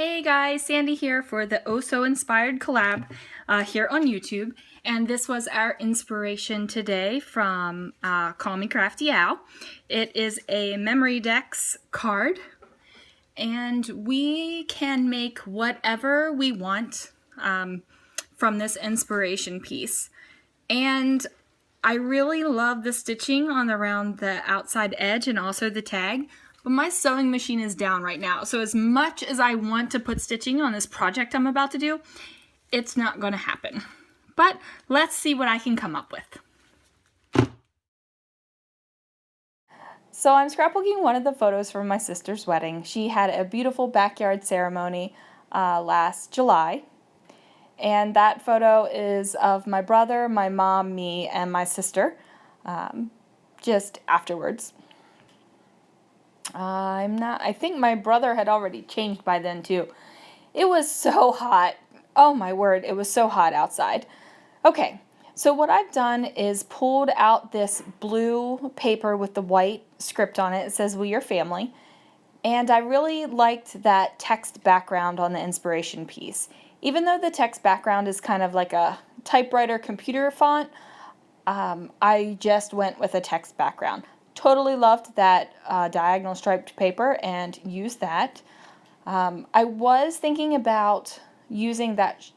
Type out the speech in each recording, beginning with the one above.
Hey guys, Sandy here for the Oh So Inspired collab here on YouTube. And this was our inspiration today from Call Me Crafty Owl. It is a Memory Decks card, and we can make whatever we want from this inspiration piece. And I really love the stitching on around the outside edge and also the tag, but my sewing machine is down right now. So as much as I want to put stitching on this project I'm about to do, it's not going to happen. But let's see what I can come up with. So I'm scrapbooking one of the photos from my sister's wedding. She had a beautiful backyard ceremony last July. And that photo is of my brother, my mom, me, and my sister, just afterwards. I think my brother had already changed by then too. It was so hot. Oh my word, it was so hot outside. Okay, so what I've done is pulled out this blue paper with the white script on it. It says, "We Your Family." And I really liked that text background on the inspiration piece. Even though the text background is kind of like a typewriter computer font, I just went with a text background. Totally loved that diagonal striped paper and used that. I was thinking about using that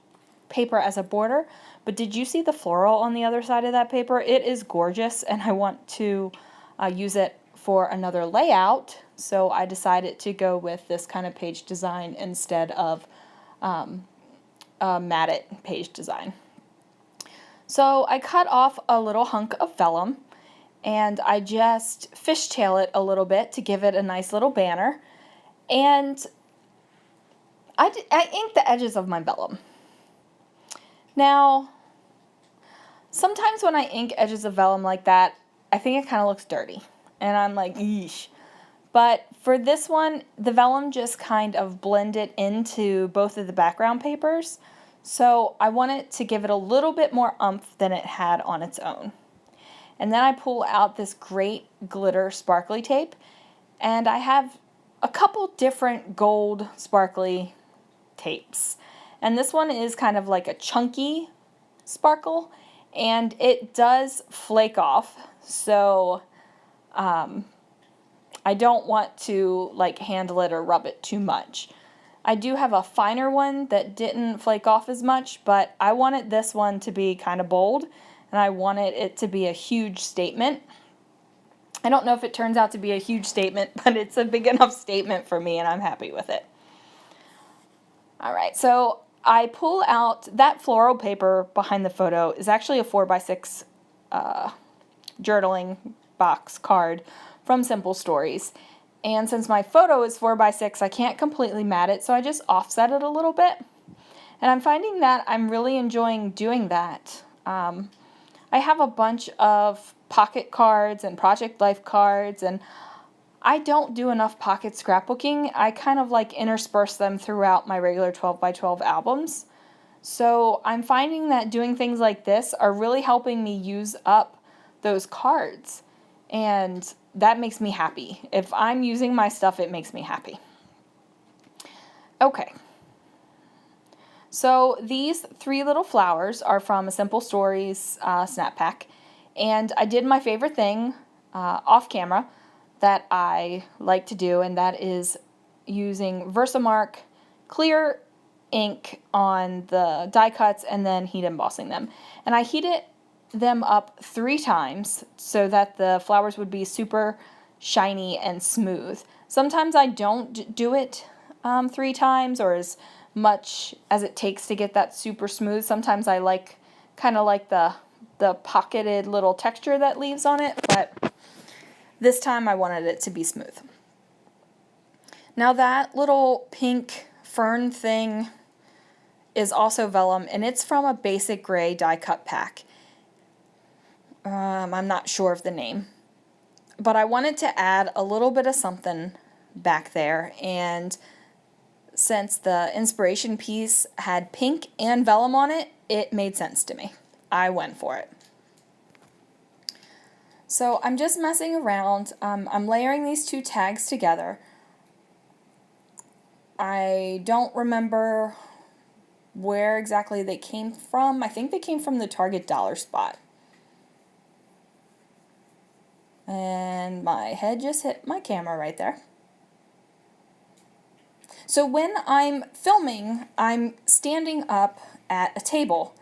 paper as a border, but did you see the floral on the other side of that paper? It is gorgeous, and I want to use it for another layout, so I decided to go with this kind of page design instead of a matted page design. So I cut off a little hunk of vellum, and I just fishtail it a little bit to give it a nice little banner, and I inked the edges of my vellum. Now, sometimes when I ink edges of vellum like that, I think it kind of looks dirty, and I'm like, yeesh. But for this one, the vellum just kind of blended into both of the background papers, so I wanted to give it a little bit more oomph than it had on its own. And then I pull out this great glitter sparkly tape, and I have a couple different gold sparkly tapes. And this one is kind of like a chunky sparkle, and it does flake off, so I don't want to like handle it or rub it too much. I do have a finer one that didn't flake off as much, but I wanted this one to be kind of bold, and I wanted it to be a huge statement. I don't know if it turns out to be a huge statement, but it's a big enough statement for me, and I'm happy with it. Alright, so I pull out that floral paper behind the photo is actually a 4x6 journaling box card from Simple Stories. And since my photo is 4x6, I can't completely mat it, so I just offset it a little bit. And I'm finding that I'm really enjoying doing that. I have a bunch of pocket cards and project life cards, and I don't do enough pocket scrapbooking. I kind of like intersperse them throughout my regular 12x12 albums. So I'm finding that doing things like this are really helping me use up those cards. And that makes me happy. If I'm using my stuff, it makes me happy. Okay. So these 3 little flowers are from a Simple Stories snap pack. And I did my favorite thing off camera that I like to do, and that is using Versamark clear ink on the die cuts and then heat embossing them. And I heated them up 3 times so that the flowers would be super shiny and smooth. Sometimes I don't do it 3 times or as much as it takes to get that super smooth. Sometimes I like kind of like the pocketed little texture that leaves on it, but this time I wanted it to be smooth. Now that little pink fern thing is also vellum, and it's from a basic gray die cut pack. I'm not sure of the name, but I wanted to add a little bit of something back there, and since the inspiration piece had pink and vellum on it, it made sense to me. I went for it. So I'm just messing around. I'm layering these 2 tags together. I don't remember where exactly they came from. I think they came from the Target dollar spot. And my head just hit my camera right there. So when I'm filming, I'm standing up at a table,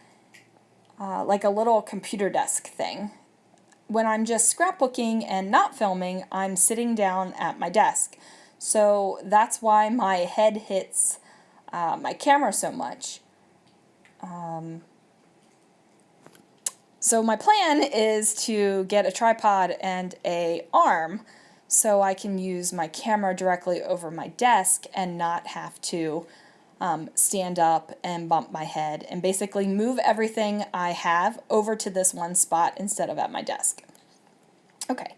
like a little computer desk thing. When I'm just scrapbooking and not filming, I'm sitting down at my desk. So that's why my head hits my camera so much. So my plan is to get a tripod and an arm so I can use my camera directly over my desk and not have to stand up and bump my head and basically move everything I have over to this one spot instead of at my desk. Okay,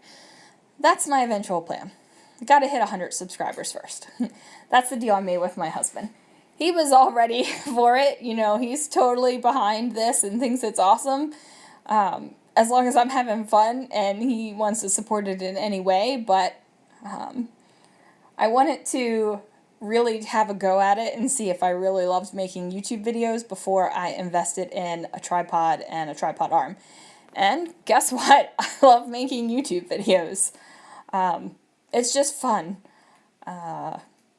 that's my eventual plan. I gotta hit 100 subscribers first. That's the deal I made with my husband. He was all ready for it. You know, he's totally behind this and thinks it's awesome. As long as I'm having fun and he wants to support it in any way, but I wanted to really have a go at it and see if I really loved making YouTube videos before I invested in a tripod and a tripod arm. And guess what? I love making YouTube videos. It's just fun.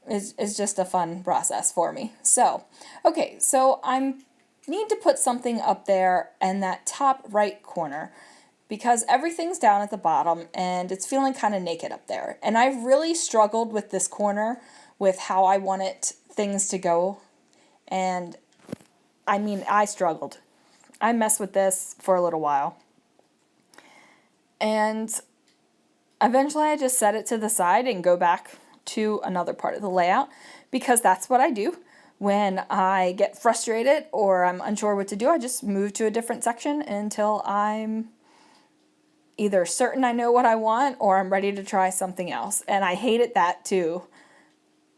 It's just a fun process for me. So, okay, so I need to put something up there in that top right corner because everything's down at the bottom and it's feeling kind of naked up there. And I've really struggled with this corner with how I wanted things to go. And I mean, I struggled. I messed with this for a little while. And eventually I just set it to the side and go back to another part of the layout because that's what I do. When I get frustrated or I'm unsure what to do, I just move to a different section until I'm either certain I know what I want or I'm ready to try something else. And I hated that too.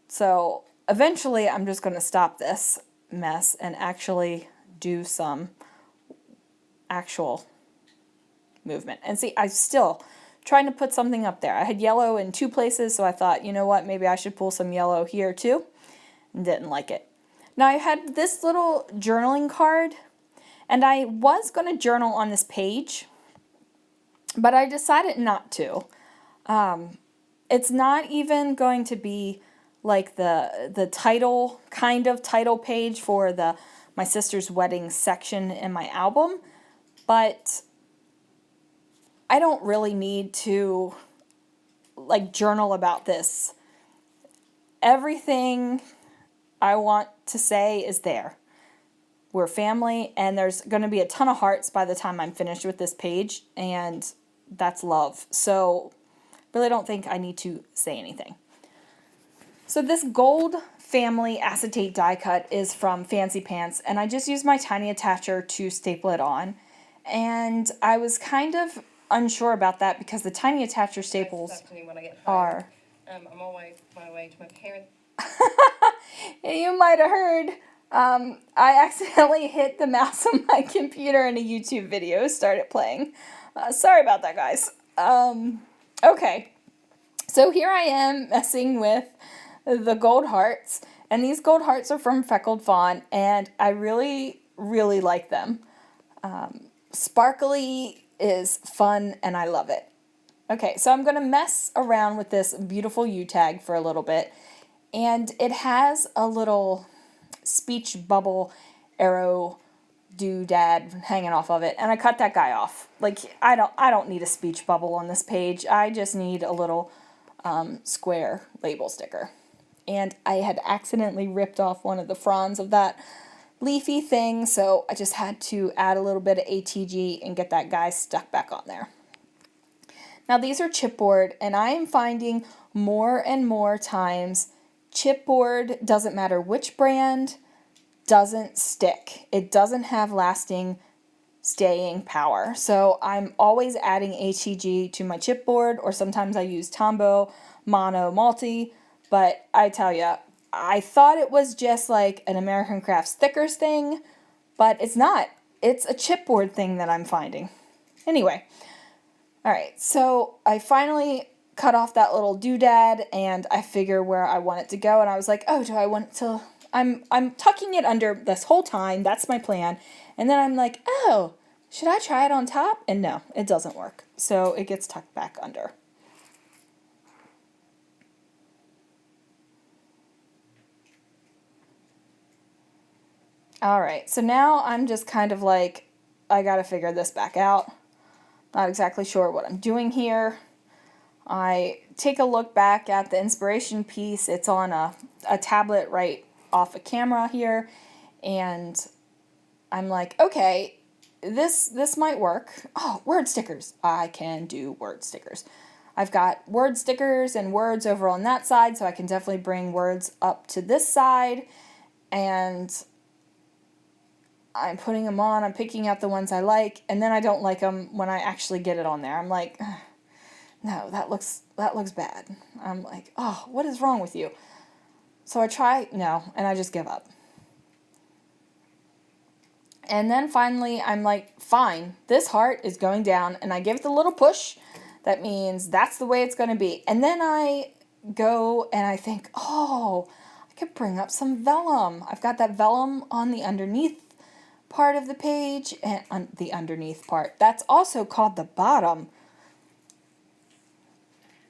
So eventually I'm just going to stop this mess and actually do some actual movement. And see, I'm still trying to put something up there. I had yellow in 2 places, so I thought, you know what, maybe I should pull some yellow here too. And didn't like it. Now I had this little journaling card, and I was going to journal on this page, but I decided not to. It's not even going to be like the title, kind of title page for my sister's wedding section in my album, but I don't really need to like journal about this. Everything I want to say is there. We're family, and there's going to be a ton of hearts by the time I'm finished with this page, and that's love. So really don't think I need to say anything. So this gold family acetate die cut is from Fancy Pants, and I just used my tiny attacher to staple it on. And I was kind of unsure about that because the tiny attacher staples are... I'm on my way to my parents. You might have heard, I accidentally hit the mouse on my computer and a YouTube video started playing. Sorry about that, guys. Okay, so here I am messing with the gold hearts, and these gold hearts are from Freckled Fawn, and I really, really like them. Sparkly is fun, and I love it. Okay, so I'm going to mess around with this beautiful U-tag for a little bit, and it has a little speech bubble arrow doodad hanging off of it, and I cut that guy off. Like, I don't need a speech bubble on this page. I just need a little square label sticker. And I had accidentally ripped off one of the fronds of that leafy thing, so I just had to add a little bit of ATG and get that guy stuck back on there. Now these are chipboard, and I am finding more and more times chipboard, doesn't matter which brand, doesn't stick. It doesn't have lasting staying power. So I'm always adding ATG to my chipboard, or sometimes I use Tombow Mono Multi, but I tell you, I thought it was just like an American Crafts Thickers thing, but it's not. It's a chipboard thing that I'm finding. Anyway, all right, so I finally cut off that little doodad, and I figure where I want it to go, and I was like, oh, do I want to, I'm tucking it under this whole time, that's my plan, and then I'm like, oh, should I try it on top? And no, it doesn't work, so it gets tucked back under. Alright, so now I'm just kind of like, I gotta figure this back out. Not exactly sure what I'm doing here. I take a look back at the inspiration piece. It's on a tablet right off a camera here, and I'm like, okay, this might work. Oh, word stickers. I can do word stickers. I've got word stickers and words over on that side, so I can definitely bring words up to this side, and I'm putting them on, I'm picking out the ones I like, and then I don't like them when I actually get it on there. I'm like, no, that looks bad. I'm like, oh, what is wrong with you? So I try, no, and I just give up. And then finally, I'm like, fine, this heart is going down, and I give it the little push. That means that's the way it's going to be. And then I go and I think, oh, I could bring up some vellum. I've got that vellum on the underneath part of the page, and on the underneath part. That's also called the bottom.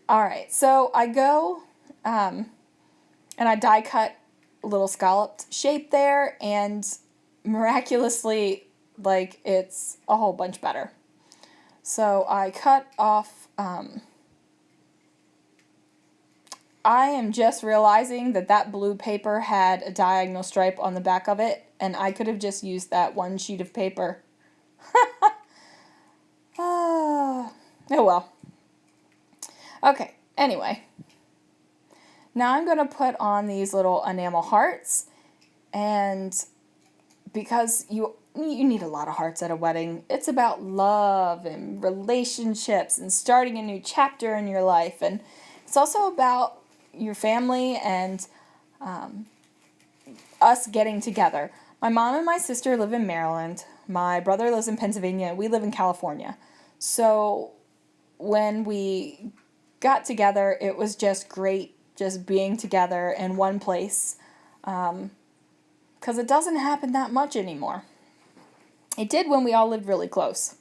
Alright, so I go and I die cut a little scalloped shape there, and miraculously, like, it's a whole bunch better. So I cut off, I am just realizing that blue paper had a diagonal stripe on the back of it, and I could have just used that one sheet of paper. Oh well. Okay, anyway. Now I'm going to put on these little enamel hearts, and because you need a lot of hearts at a wedding. It's about love and relationships and starting a new chapter in your life, and it's also about your family and us getting together. My mom and my sister live in Maryland. My brother lives in Pennsylvania. We live in California. So when we got together, it was just great just being together in one place, because it doesn't happen that much anymore. It did when we all lived really close.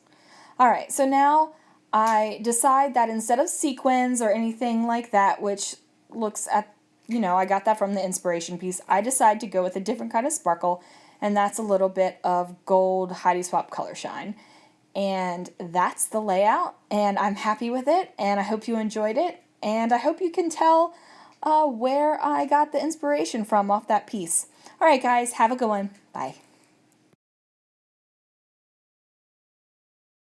Alright, so now I decide that instead of sequins or anything like that, which looks at, I got that from the inspiration piece, I decide to go with a different kind of sparkle, and that's a little bit of gold Heidi Swap Color Shine. And that's the layout, and I'm happy with it, and I hope you enjoyed it, and I hope you can tell where I got the inspiration from off that piece. Alright guys, have a good one. Bye.